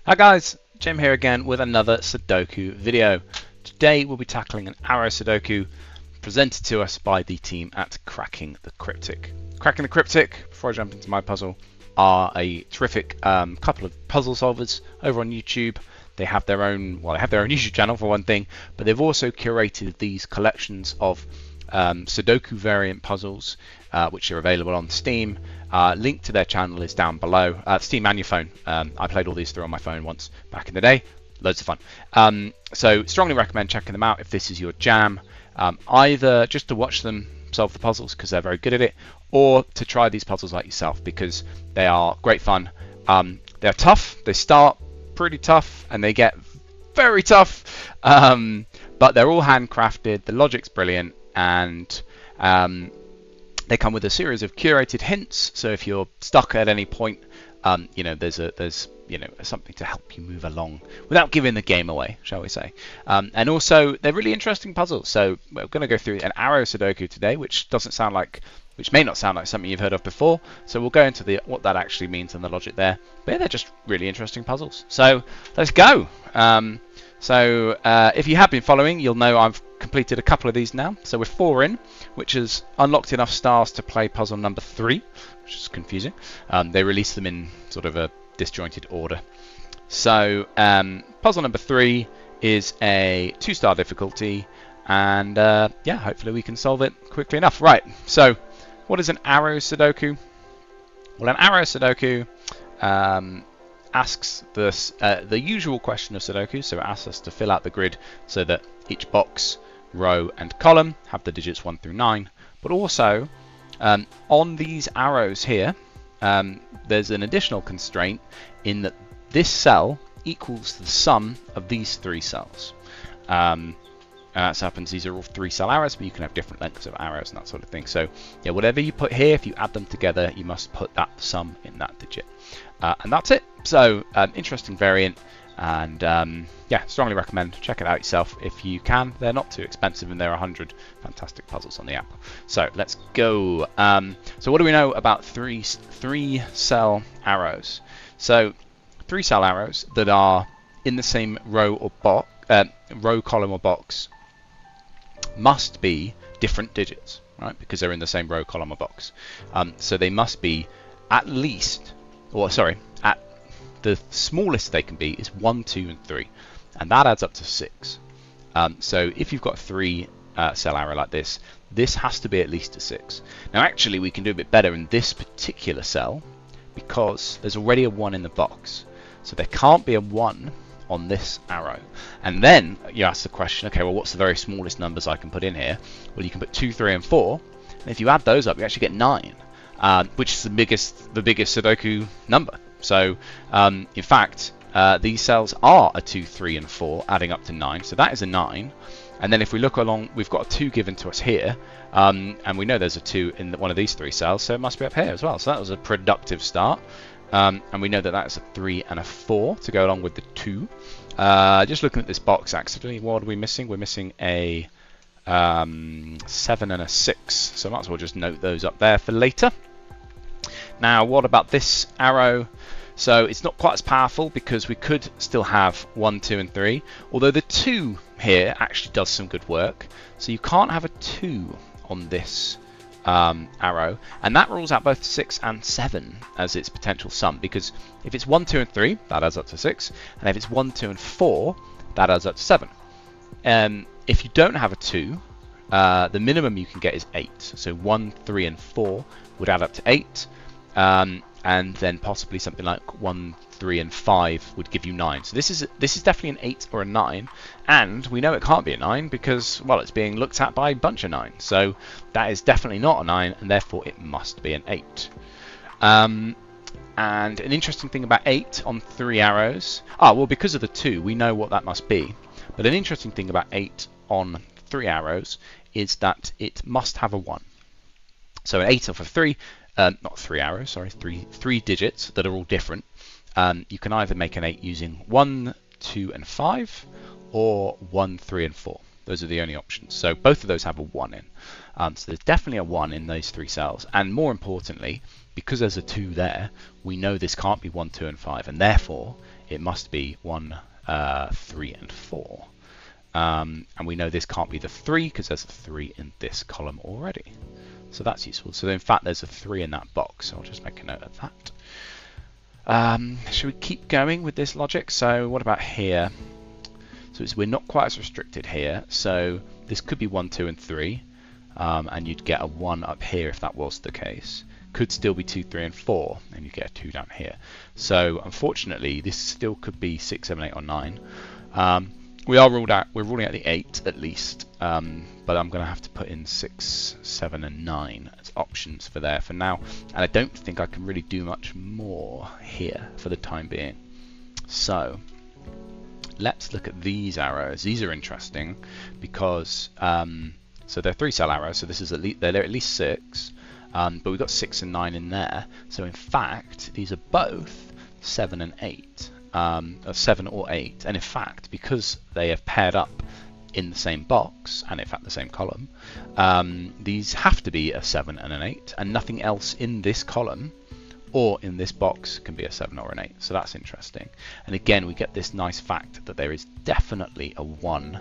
Hi guys, Jim here again with another Sudoku video. Today we'll be tackling an arrow Sudoku presented to us by the team at Cracking the Cryptic. Cracking the Cryptic, before I jump into my puzzle, are a terrific couple of puzzle solvers over on YouTube. They have their own, YouTube channel for one thing, but they've also curated these collections of Sudoku variant puzzles, which are available on Steam. Link to their channel is down below. Steam and your phone. I played all these through on my phone once back in the day. Loads of fun. So strongly recommend checking them out if this is your jam. Either just to watch them solve the puzzles because they're very good at it, or to try these puzzles like yourself because they are great fun. They're tough. They start pretty tough and they get very tough, but they're all handcrafted. The logic's brilliant, and they come with a series of curated hints. So if you're stuck at any point, there's something to help you move along without giving the game away, shall we say. And also they're really interesting puzzles. So we're going to go through an arrow Sudoku today, which may not sound like something you've heard of before. So we'll go into what that actually means and the logic there. But yeah, they're just really interesting puzzles. So let's go. If you have been following, you'll know I've completed a couple of these now. So we're 4 in, which has unlocked enough stars to play puzzle number 3, which is confusing. They released them in sort of a disjointed order. So puzzle number 3 is a 2-star difficulty, and hopefully we can solve it quickly enough. Right, so what is an arrow Sudoku? Well, an arrow Sudoku asks the usual question of Sudoku. So it asks us to fill out the grid so that each box, row and column have the digits 1 through 9, but also on these arrows here there's an additional constraint in that this cell equals the sum of these 3 cells. And that happens, these are all 3-cell arrows, but you can have different lengths of arrows and that sort of thing. So yeah, whatever you put here, if you add them together, you must put that sum in that digit. And that's it. So interesting variant, and strongly recommend check it out yourself if you can. They're not too expensive, and there are 100 fantastic puzzles on the app. So let's go. So what do we know about 3-cell arrows? So 3-cell arrows that are in the same row or box, row, column or box must be different digits, right? Because they're in the same row, column or box. So they must be at the smallest they can be is 1, 2 and 3, and that adds up to 6. So if you've got a 3-cell arrow like this, this has to be at least a 6. Now actually we can do a bit better in this particular cell because there's already a 1 in the box, so there can't be a 1 on this arrow. And then you ask the question, okay, well, what's the very smallest numbers I can put in here? Well, you can put 2, 3 and 4, and if you add those up you actually get 9, which is the biggest Sudoku number. So in fact these cells are a 2, 3 and 4 adding up to 9, so that is a 9. And then if we look along, we've got a 2 given to us here, and we know there's a 2 in one of these 3 cells, so it must be up here as well. So that was a productive start. And we know that that's a 3 and a 4 to go along with the 2. Just looking at this box, actually, what are we missing? We're missing a 7 and a 6, so might as well just note those up there for later. Now, what about this arrow? So it's not quite as powerful because we could still have 1, 2 and 3, although the 2 here actually does some good work. So you can't have a 2 on this arrow, and that rules out both 6 and 7 as its potential sum, because if it's 1, 2 and 3, that adds up to 6, and if it's 1, 2 and 4, that adds up to 7. If you don't have a 2, the minimum you can get is 8, so 1, 3 and 4 would add up to 8, and then possibly something like 1, 3 and 5 would give you 9. So this is definitely an 8 or a 9, and we know it can't be a 9 because, well, it's being looked at by a bunch of 9. So that is definitely not a 9, and therefore it must be an 8. And an interesting thing about 8 on 3 arrows, well, because of the 2, we know what that must be. But an interesting thing about 8 on 3 arrows is that it must have a 1. So an 8 off of 3, not 3 arrows, sorry, 3 digits that are all different. You can either make an 8 using 1, 2 and 5, or 1, 3 and 4. Those are the only options. So both of those have a 1 in. So there's definitely a 1 in those 3 cells. And more importantly, because there's a 2 there, we know this can't be 1, 2 and 5, and therefore it must be 1, 3, and 4. And we know this can't be the 3 because there's a 3 in this column already. So that's useful. So in fact, there's a 3 in that box. So I'll just make a note of that. Should we keep going with this logic? So what about here? So we're not quite as restricted here. So this could be 1, 2, and 3. And you'd get a 1 up here if that was the case. Could still be 2, 3, and 4, and you get a 2 down here. So unfortunately, this still could be 6, 7, 8, or 9. We're ruling out the 8 at least, but I'm going to have to put in 6, 7, and 9 as options for there for now. And I don't think I can really do much more here for the time being. So let's look at these arrows. These are interesting because so they're 3-cell arrows. So this is they're at least 6. But we've got 6 and 9 in there, so in fact these are both 7 and 8, or 7 or 8, and in fact because they have paired up in the same box and in fact the same column, these have to be a 7 and an 8, and nothing else in this column or in this box can be a 7 or an 8, so that's interesting. And again we get this nice fact that there is definitely a 1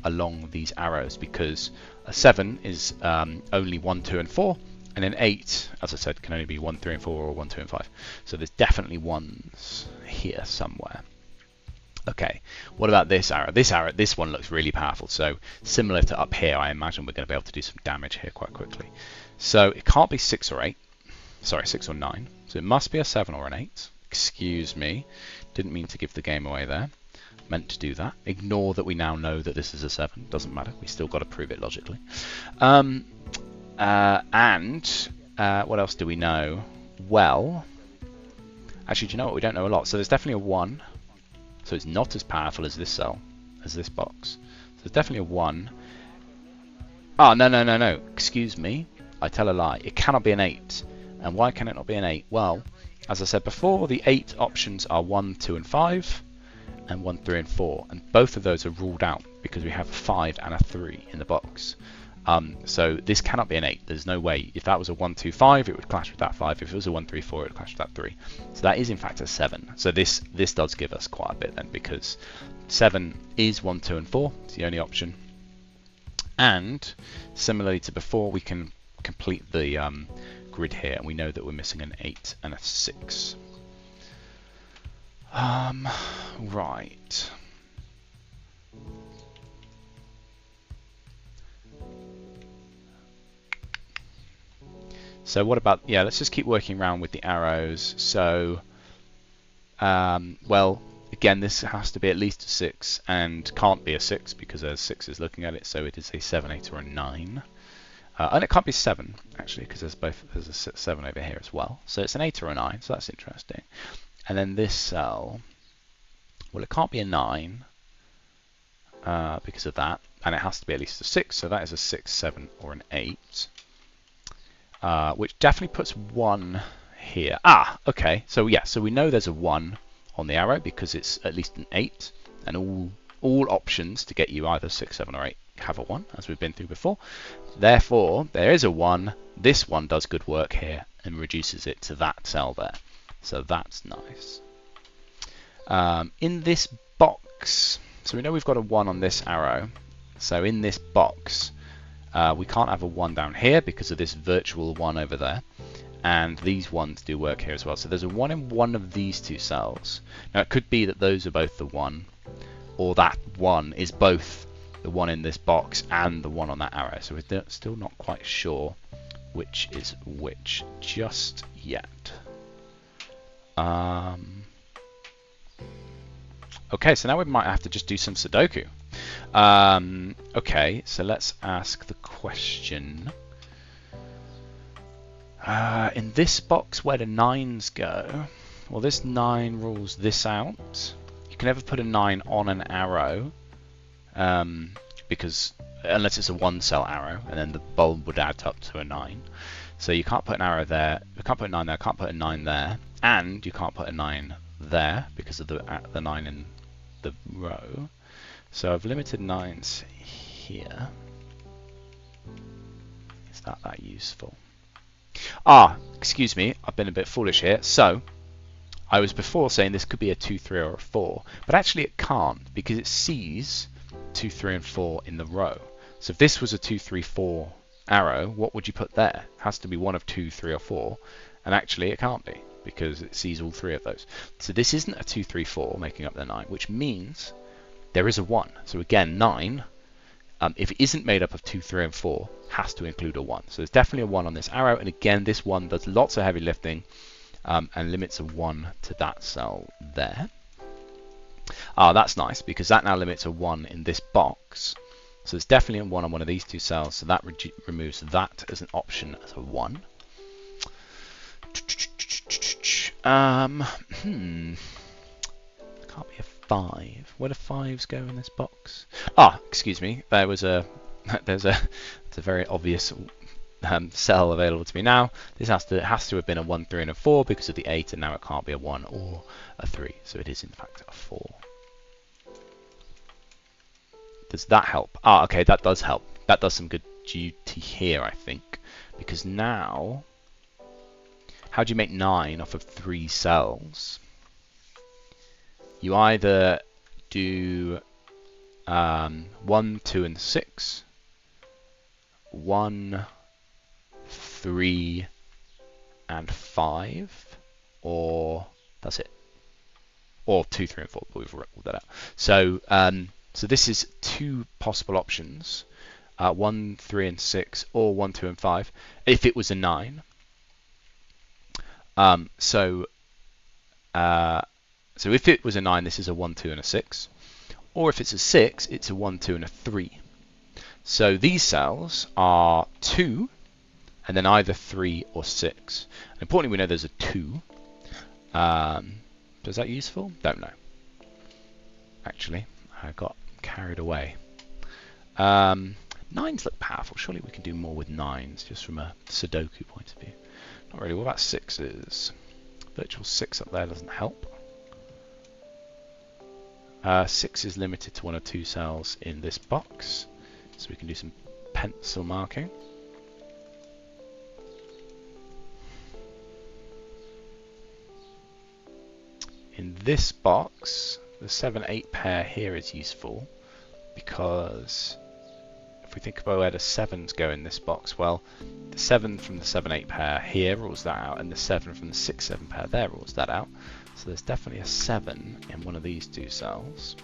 along these arrows, because a 7 is only 1, 2, and 4, and an 8, as I said, can only be 1, 3, and 4, or 1, 2, and 5. So there's definitely 1s here somewhere. Okay, what about this arrow? This one looks really powerful. So similar to up here, I imagine we're going to be able to do some damage here quite quickly. So it can't be 6 or 8. Sorry, 6 or 9. So it must be a 7 or an 8. Excuse me. Didn't mean to give the game away there. Meant to do that. Ignore that we now know that this is a 7. Doesn't matter. We still got to prove it logically. And what else do we know? Well, actually, do you know what? We don't know a lot. So there's definitely a 1. So it's not as powerful as this cell, as this box. So there's definitely a 1. Oh, no. Excuse me. I tell a lie. It cannot be an 8. And why can it not be an 8? Well, as I said before, the 8 options are 1, 2, and 5. And 1, 3, and 4, and both of those are ruled out because we have a 5 and a 3 in the box. So this cannot be an 8. There's no way. If that was a 1, 2, 5, it would clash with that 5. If it was a 1, 3, 4, it would clash with that 3. So that is in fact a 7. So this does give us quite a bit then, because 7 is 1, 2, and 4. It's the only option. And similarly to before, we can complete the grid here, and we know that we're missing an 8 and a 6. Right. So what about, let's just keep working around with the arrows. So, well, again, this has to be at least a 6 and can't be a 6 because there's 6s looking at it, so it is a 7, 8, or a 9. And it can't be 7, actually, because there's a 7 over here as well. So it's an 8 or a 9, so that's interesting. And then this cell, well, it can't be a 9 because of that, and it has to be at least a 6, so that is a 6, 7, or an 8, which definitely puts 1 here. Okay, so so we know there's a 1 on the arrow because it's at least an 8, and all options to get you either 6, 7, or 8 have a 1, as we've been through before. Therefore, there is a 1. This one does good work here and reduces it to that cell there. So that's nice. In this box, so we know we've got a 1 on this arrow. So in this box, we can't have a 1 down here because of this virtual 1 over there. And these ones do work here as well. So there's a 1 in one of these two cells. Now it could be that those are both the 1, or that 1 is both the 1 in this box and the 1 on that arrow. So we're still not quite sure which is which just yet. Okay, so now we might have to just do some Sudoku. Okay, so let's ask the question. In this box, where do 9s go? Well, this 9 rules this out. You can never put a 9 on an arrow, because unless it's a 1-cell arrow, and then the bulb would add up to a 9. So you can't put an arrow there, you can't put a 9 there, can't put a 9 there, and you can't put a 9 there because of the 9 in the row. So I've limited 9s here. Is that useful? Excuse me, I've been a bit foolish here. So I was before saying this could be a 2, 3, or a 4, but actually it can't because it sees 2, 3, and 4 in the row. So if this was a 2, 3, 4 arrow, what would you put there? It has to be one of 2, 3, or 4, and actually it can't be because it sees all three of those. So this isn't a 2, 3, 4 making up the 9, which means there is a 1. So again, 9, if it isn't made up of 2, 3, and 4, has to include a 1. So there's definitely a 1 on this arrow, and again, this 1 does lots of heavy lifting and limits a 1 to that cell there. That's nice because that now limits a 1 in this box. So there's definitely a 1 on one of these two cells, so that removes that as an option as a 1. Can't be a 5. Where do 5s go in this box? Excuse me. There's a very obvious cell available to me now. This has to have been a 1, 3, and a 4 because of the 8, and now it can't be a 1 or a 3. So it is in fact a 4. Does that help? Okay, that does help. That does some good duty here, I think, because now, how do you make 9 off of 3 cells? You either do 1, 2, and 6, 1, 3, and 5, or that's it, or 2, 3, and 4. But we've ruled that out. So so this is 2 possible options: 1, 3, and 6, or 1, 2, and 5. If it was a 9, so if it was a 9, this is a 1, 2, and a 6. Or if it's a 6, it's a 1, 2, and a 3. So these cells are 2, and then either 3 or 6. And importantly, we know there's a 2. Is that useful? Don't know. Actually, I got carried away. 9s look powerful. Surely we can do more with 9s, just from a Sudoku point of view. Not really. What about 6s? Virtual 6 up there doesn't help. 6 is limited to 1 or 2 cells in this box, so we can do some pencil marking. In this box, the 7-8 pair here is useful because if we think about where the 7s go in this box, well, the 7 from the 7-8 pair here rules that out, and the 7 from the 6-7 pair there rules that out. So there's definitely a 7 in one of these 2 cells.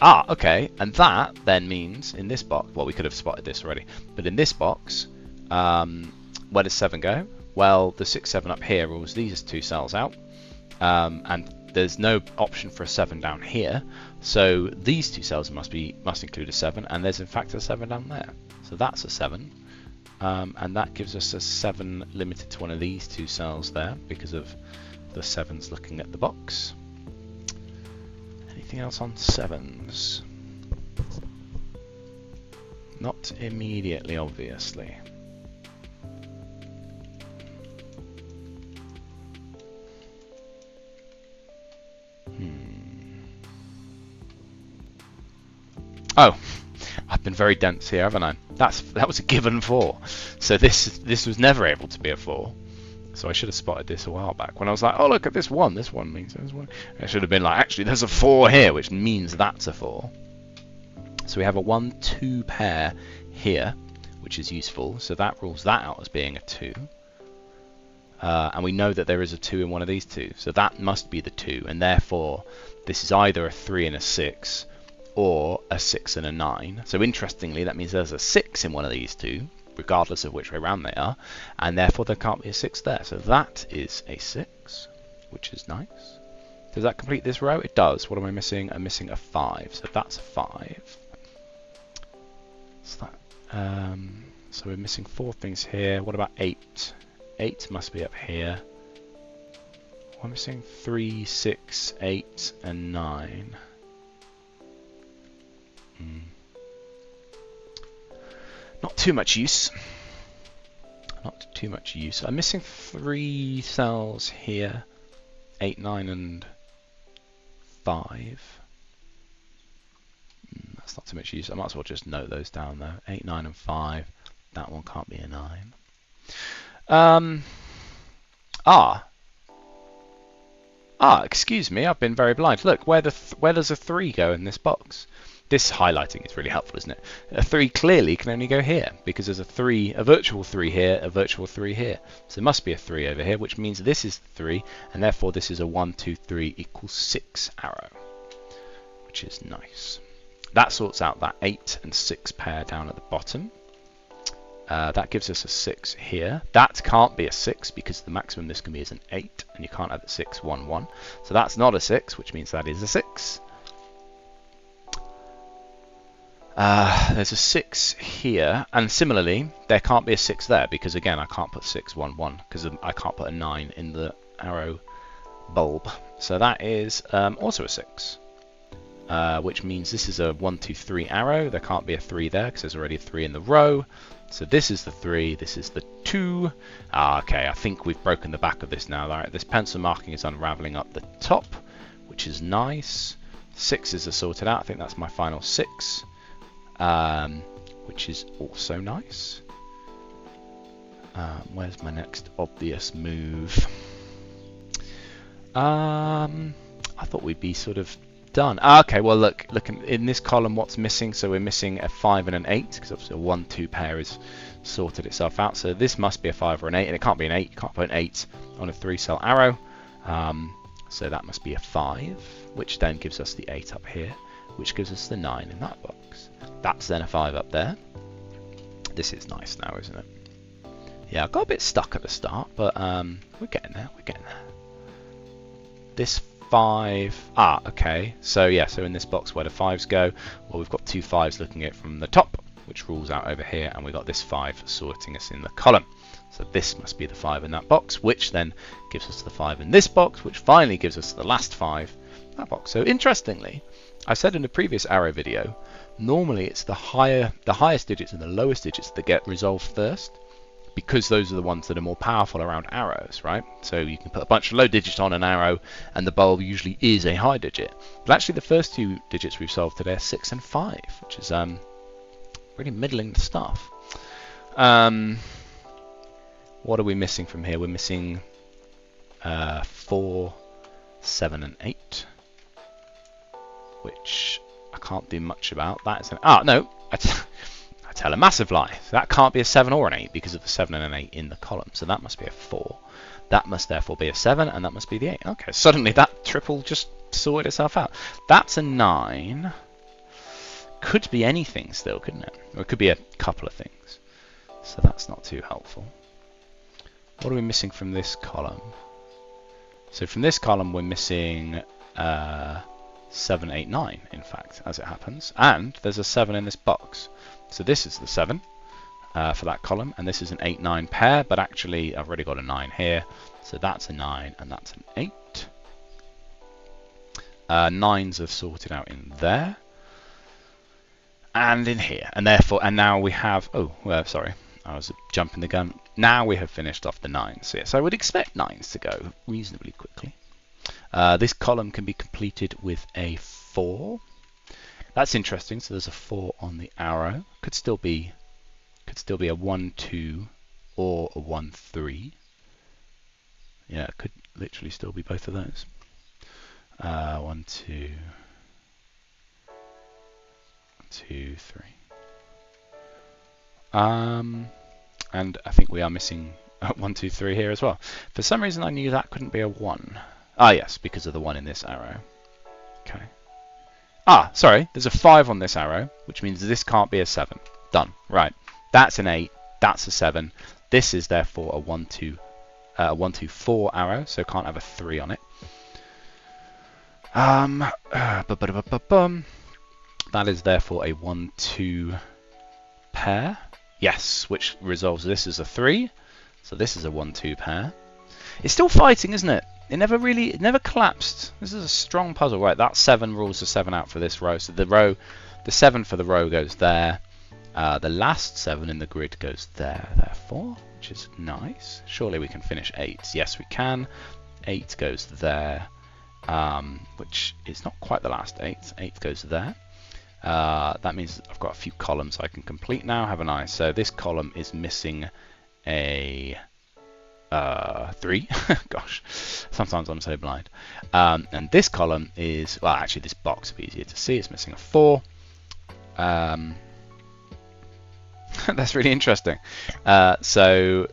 Okay, and that then means in this box, well, we could have spotted this already, but in this box, where does 7 go? Well, the 6-7 up here rules these 2 cells out, and there's no option for a 7 down here, so these 2 cells must include a 7, and there's in fact a 7 down there. So that's a 7, and that gives us a 7 limited to one of these 2 cells there because of the 7s looking at the box. Anything else on 7s? Not immediately, obviously. Oh, I've been very dense here, haven't I? That was a given 4. So this was never able to be a 4. So I should have spotted this a while back when I was like, oh, look at this 1. This 1 means there's 1. I should have been like, actually, there's a 4 here, which means that's a 4. So we have a 1, 2 pair here, which is useful. So that rules that out as being a 2. And we know that there is a 2 in one of these 2. So that must be the 2. And therefore, this is either a 3 and a 6, or a 6 and a 9. So interestingly, that means there's a 6 in one of these 2, regardless of which way round they are, and therefore there can't be a 6 there. So that is a 6, which is nice. Does that complete this row? It does. What am I missing? I'm missing a 5, so that's a 5. So, so we're missing 4 things here. What about 8? 8 must be up here. We're missing 3, 6, 8, and 9. Not too much use. Not too much use. I'm missing 3 cells here. 8, 9, and 5. That's not too much use. I might as well just note those down though. 8, 9, and 5. That one can't be a 9. Ah, excuse me, I've been very blind. Look, where does a 3 go in this box? This highlighting is really helpful, isn't it? A 3 clearly can only go here, because there's a virtual 3 here, a virtual 3 here. So there must be a 3 over here, which means this is 3, and therefore this is a 1, 2, 3 equals 6 arrow, which is nice. That sorts out that 8 and 6 pair down at the bottom. That gives us a 6 here. That can't be a 6 because the maximum this can be is an 8, and you can't have a 6, 1, 1. So that's not a 6, which means that is a 6. There's a 6 here, and similarly, there can't be a 6 there because, again, I can't put 6, 1, 1 because I can't put a 9 in the arrow bulb. So that is also a 6. Which means this is a 1, 2, 3 arrow. There can't be a 3 there because there's already a 3 in the row. So this is the 3, this is the 2. Okay, I think we've broken the back of this now. Right, this pencil marking is unraveling up the top, which is nice. 6s are sorted out. I think that's my final 6, which is also nice. Where's my next obvious move? I thought we'd be sort of done. Okay, well look in this column what's missing. So we're missing a 5 and an 8 because obviously a 1, 2 pair is sorted itself out. So this must be a 5 or an 8, and it can't be an 8. You can't put an 8 on a 3-cell arrow. So that must be a 5, which then gives us the 8 up here, which gives us the 9 in that box. That's then a 5 up there. This is nice now, isn't it? Yeah, I got a bit stuck at the start, but we're getting there. We're getting there. This 5. Okay. So yeah, so in this box where the 5s go, well, we've got 2 5s looking at it from the top, which rules out over here, and we've got this 5 sorting us in the column. So this must be the 5 in that box, which then gives us the 5 in this box, which finally gives us the last 5 in that box. So interestingly, I said in the previous arrow video, normally it's the highest digits and the lowest digits that get resolved first, because those are the ones that are more powerful around arrows, right? So you can put a bunch of low digits on an arrow, and the bulb usually is a high digit. But actually the first 2 digits we've solved today are 6 and 5, which is really middling stuff. What are we missing from here? We're missing 4, 7, and 8, which I can't do much about. That is no, I tell a massive lie. So that can't be a 7 or an 8 because of the 7 and an 8 in the column. So that must be a 4. That must therefore be a 7, and that must be the 8. Okay, suddenly that triple just sorted itself out. That's a 9. Could be anything still, couldn't it? Or it could be a couple of things. So that's not too helpful. What are we missing from this column? So from this column we're missing 7, 8, 9, in fact, as it happens. And there's a 7 in this box. So this is the 7 for that column, and this is an 8, 9 pair, but actually I've already got a 9 here. So that's a 9, and that's an 8. 9s are sorted out in there. And in here. And therefore, and now we have, sorry, I was jumping the gun. Now we have finished off the 9s. So yes, I would expect 9s to go reasonably quickly. This column can be completed with a 4. That's interesting. So there's a 4 on the arrow. Could still be a 1, 2 or a 1, 3. Yeah, it could literally still be both of those. 1, 2, 2, 3. And I think we are missing 1, 2, 3 here as well. For some reason I knew that couldn't be a 1. Yes, because of the 1 in this arrow. Okay. Sorry, there's a 5 on this arrow, which means this can't be a 7. Done. Right. That's an 8. That's a 7. This is therefore a 1, 2, 4 arrow, so can't have a 3 on it. That is therefore a 1, 2 pair. Yes, which resolves this as a 3. So this is a 1, 2 pair. It's still fighting, isn't it? It never collapsed. This is a strong puzzle, right? That 7 rules the 7 out for this row. So the 7 for the row goes there. The last 7 in the grid goes there, therefore, which is nice. Surely we can finish 8. Yes, we can. 8 goes there, which is not quite the last 8. 8 goes there. That means I've got a few columns I can complete now, haven't I? So this column is missing a 3. Gosh, sometimes I'm so blind. And this column is, well, actually this box would be easier to see. It's missing a 4. That's really interesting. So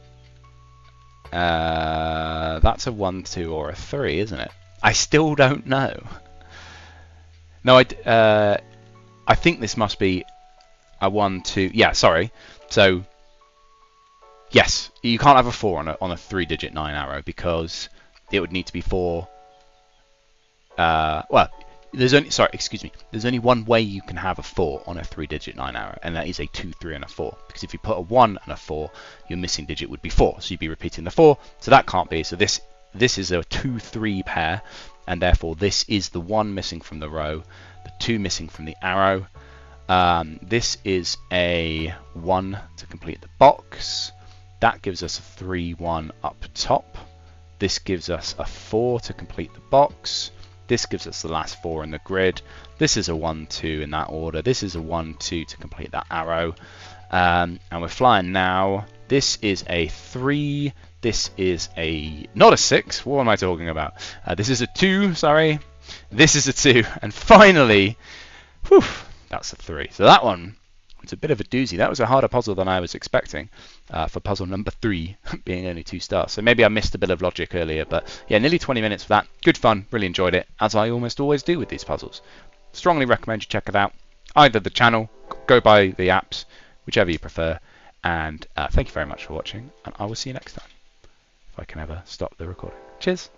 that's a 1, 2, or a 3, isn't it? I still don't know. No, I think this must be a 1, 2. Yeah, sorry. So yes, you can't have a 4 on a 3-digit 9 arrow because it would need to be 4. Well, there's only, sorry, excuse me. There's only one way you can have a 4 on a 3-digit 9 arrow, and that is a 2, 3, and a 4. Because if you put a 1 and a 4, your missing digit would be 4. So you'd be repeating the 4. So that can't be. So this is a 2, 3 pair, and therefore this is the 1 missing from the row, the 2 missing from the arrow. This is a 1 to complete the box. That gives us a 3, 1 up top. This gives us a 4 to complete the box. This gives us the last 4 in the grid. This is a 1, 2 in that order. This is a 1, 2 to complete that arrow. And we're flying now. This is a 3. This is not a 6. What am I talking about? This is a 2, sorry. This is a 2. And finally, whew, that's a 3. So that one, it's a bit of a doozy. That was a harder puzzle than I was expecting for puzzle number 3 being only 2 stars. So maybe I missed a bit of logic earlier, but yeah, nearly 20 minutes for that. Good fun, really enjoyed it, as I almost always do with these puzzles. Strongly recommend you check it out. Either the channel, go buy the apps, whichever you prefer. And thank you very much for watching, and I will see you next time. If I can ever stop the recording. Cheers.